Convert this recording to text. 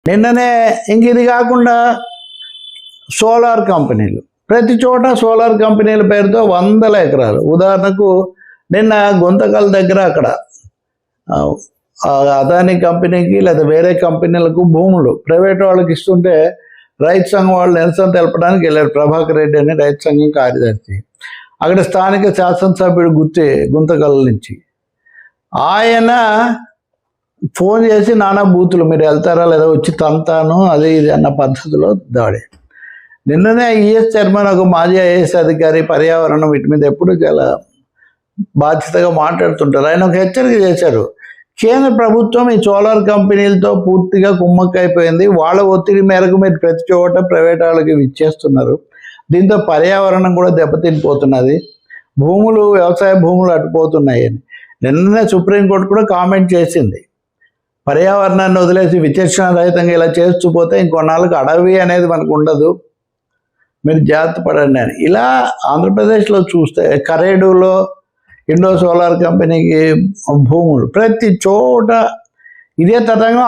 నిన్ననే ఇంక ఇది కాకుండా సోలార్ కంపెనీలు, ప్రతి చోట సోలార్ కంపెనీల పేరుతో 100 ఎకరాలు. ఉదాహరణకు నిన్న గుంతకల్ దగ్గర అక్కడ అదానీ కంపెనీకి లేదా వేరే కంపెనీలకు భూములు ప్రైవేట్ వాళ్ళకి ఇస్తుంటే రైతు సంఘం వాళ్ళు నిరసన తెలపడానికి వెళ్ళారు. ప్రభాకర్ రెడ్డి అని రైతు సంఘం కార్యదర్శి, అక్కడ స్థానిక శాసనసభ్యుడు గుంతకల్ నుంచి ఆయన ఫోన్ చేసి నానా బూతులు, మీరు వెళ్తారా లేదా, వచ్చి తంతాను అది ఇది అన్న పద్ధతిలో దాడి. నిన్ననే ఐఏఎస్ చైర్మన్, ఒక మాజీ ఐఏఎస్ అధికారి, పర్యావరణం వీటి మీద ఎప్పుడు చాలా బాధ్యతగా మాట్లాడుతుంటారు. ఆయన ఒక హెచ్చరిక చేశారు. కేంద్ర ప్రభుత్వం ఈ సోలార్ కంపెనీలతో పూర్తిగా కుమ్మక్కైపోయింది. వాళ్ళ ఒత్తిడి మేరకు మీరు ప్రతి చోట ప్రైవేట్ వాళ్ళకి ఇచ్చేస్తున్నారు. దీంతో పర్యావరణం కూడా దెబ్బతినిపోతున్నది, భూములు, వ్యవసాయ భూములు అటుపోతున్నాయి అని నిన్ననే సుప్రీంకోర్టు కూడా కామెంట్ చేసింది. పర్యావరణాన్ని వదిలేసి విచక్షణ రహితంగా ఇలా చేస్తూ పోతే ఇంకొన్నాళ్ళకి అడవి అనేది మనకు ఉండదు, మీరు జాగ్రత్త పడండి అని. ఇలా ఆంధ్రప్రదేశ్లో చూస్తే కరేడులో ఇండో సోలార్ కంపెనీకి భూములు, ప్రతి చోట ఇదే తతంగం.